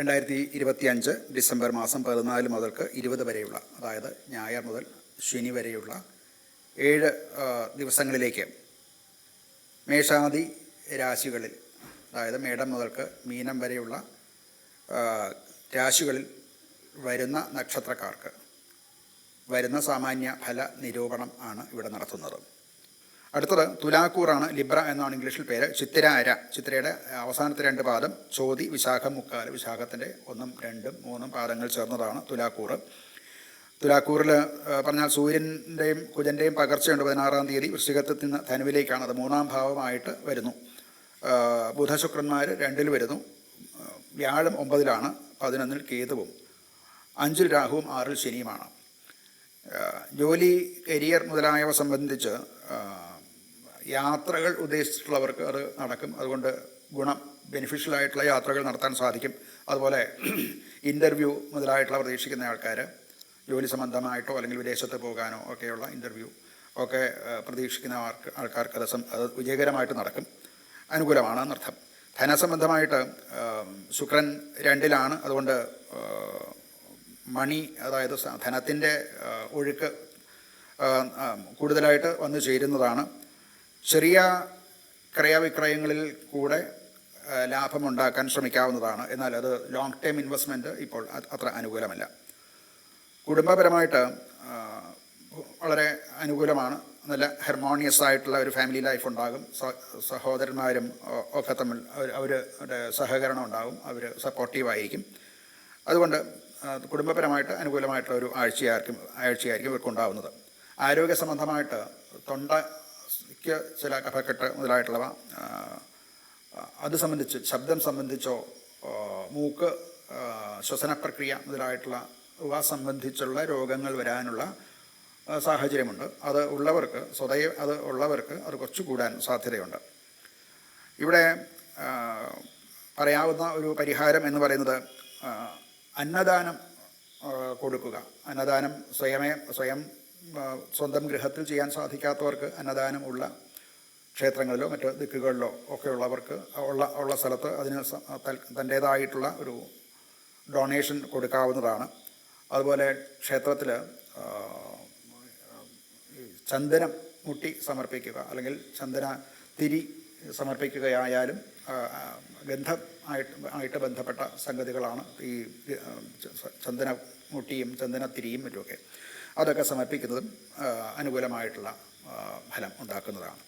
2025 December മാസം 14 മുതൽക്ക് 20 വരെയുള്ള, അതായത് ഞായർ മുതൽ ശനി വരെയുള്ള 7 ദിവസങ്ങളിലേക്ക് മേഷാദി രാശികളിൽ, അതായത് മേടം മുതൽക്ക് മീനം വരെയുള്ള രാശികളിൽ വരുന്ന നക്ഷത്രക്കാർക്ക് വരുന്ന സാമാന്യ ഫല നിരൂപണം ആണ് ഇവിടെ നടത്തുന്നത്. അടുത്തത് തുലാക്കൂറാണ്. ലിബ്ര എന്നാണ് ഇംഗ്ലീഷിൽ പേര്. ചിത്തിര അര. ചിത്തിരയുടെ അവസാനത്തെ 2 പാദം ചോതി, വിശാഖം, മുക്കാല്. വിശാഖത്തിൻ്റെ 1, 2, 3 പാദങ്ങൾ ചേർന്നതാണ് തുലാക്കൂറ്. തുലാക്കൂറിൽ പറഞ്ഞാൽ സൂര്യൻ്റെയും കുജൻ്റെയും പകർച്ചയുണ്ട്. 16-ാം തീയതി വൃശ്ചികത്തിൽ നിന്ന് ധനുവിലേക്കാണ്. അത് 3-ാം ഭാവമായിട്ട് വരുന്നു. ബുധശുക്രന്മാർ 2-ൽ വരുന്നു. വ്യാഴം 9-ലാണ്, 11-ൽ കേതുവും, 5-ൽ രാഹുവും, 6-ൽ ശനിയുമാണ്. ജോലി, കരിയർ മുതലായവ സംബന്ധിച്ച് യാത്രകൾ ഉദ്ദേശിച്ചിട്ടുള്ളവർക്ക് അത് നടക്കും. അതുകൊണ്ട് ബെനിഫിഷ്യലായിട്ടുള്ള യാത്രകൾ നടത്താൻ സാധിക്കും. അതുപോലെ ഇൻ്റർവ്യൂ മുതലായിട്ടുള്ള പ്രതീക്ഷിക്കുന്ന ആൾക്കാർ ജോലി സംബന്ധമായിട്ടോ അല്ലെങ്കിൽ വിദേശത്ത് പോകാനോ ഒക്കെയുള്ള ഇൻ്റർവ്യൂ ഒക്കെ പ്രതീക്ഷിക്കുന്ന ആൾക്കാർക്ക് അത് വിജയകരമായിട്ട് നടക്കും. അനുകൂലമാണ് എന്നർത്ഥം. ധനസംബന്ധമായിട്ട് ശുക്രൻ 2-ലാണ്. അതുകൊണ്ട് മണി, അതായത് ധനത്തിൻ്റെ ഒഴുക്ക് കൂടുതലായിട്ട് വന്നു ചേരുന്നതാണ്. ചെറിയ ക്രയവിക്രയങ്ങളിൽ കൂടെ ലാഭമുണ്ടാക്കാൻ ശ്രമിക്കാവുന്നതാണ്. എന്നാൽ അത് ലോങ് ടേം ഇൻവെസ്റ്റ്മെൻറ്റ് ഇപ്പോൾ അത്ര അനുകൂലമല്ല. കുടുംബപരമായിട്ട് വളരെ അനുകൂലമാണ്. നല്ല ഹെർമോണിയസ് ആയിട്ടുള്ള ഒരു ഫാമിലി ലൈഫ് ഉണ്ടാകും. സഹോദരന്മാരും ഒക്കെ തമ്മിൽ അവരുടെ സഹകരണം ഉണ്ടാകും. അവർ സപ്പോർട്ടീവായിരിക്കും. അതുകൊണ്ട് കുടുംബപരമായിട്ട് അനുകൂലമായിട്ടുള്ള ഒരു ആഴ്ചയായിരിക്കും ഇവർക്കുണ്ടാവുന്നത്. ആരോഗ്യ സംബന്ധമായിട്ട് തൊണ്ടയ്ക്ക് ചില കഫക്കെട്ട് മുതലായിട്ടുള്ളവ, അത് സംബന്ധിച്ച് ശബ്ദം സംബന്ധിച്ചോ മൂക്ക്, ശ്വസന പ്രക്രിയ മുതലായിട്ടുള്ളവ സംബന്ധിച്ചുള്ള രോഗങ്ങൾ വരാനുള്ള സാഹചര്യമുണ്ട്. അത് ഉള്ളവർക്ക് അത് കുറച്ച് കൂടാൻ സാധ്യതയുണ്ട്. ഇവിടെ പറയാവുന്ന ഒരു പരിഹാരം എന്ന് പറയുന്നത് അന്നദാനം കൊടുക്കുക. അന്നദാനം സ്വന്തം ഗൃഹത്തിൽ ചെയ്യാൻ സാധിക്കാത്തവർക്ക് അന്നദാനം ഉള്ള ക്ഷേത്രങ്ങളിലോ മറ്റ് ദിക്കുകളിലോ ഒക്കെ ഉള്ളവർക്ക് ഉള്ള സ്ഥലത്ത് അതിന് തൻ്റേതായിട്ടുള്ള ഒരു ഡൊണേഷൻ കൊടുക്കാവുന്നതാണ്. അതുപോലെ ക്ഷേത്രത്തിൽ ചന്ദനം മുട്ടി സമർപ്പിക്കുക അല്ലെങ്കിൽ ചന്ദന തിരി സമർപ്പിക്കുകയായാലും ഗന്ധമായിട്ട് ബന്ധപ്പെട്ട സംഗതികളാണ് ഈ ചന്ദന മുട്ടിയും ചന്ദനത്തിരിയും മറ്റുമൊക്കെ. അതൊക്കെ സമർപ്പിക്കുന്നതും അനുകൂലമായിട്ടുള്ള ഫലം ഉണ്ടാക്കുന്നതാണ്.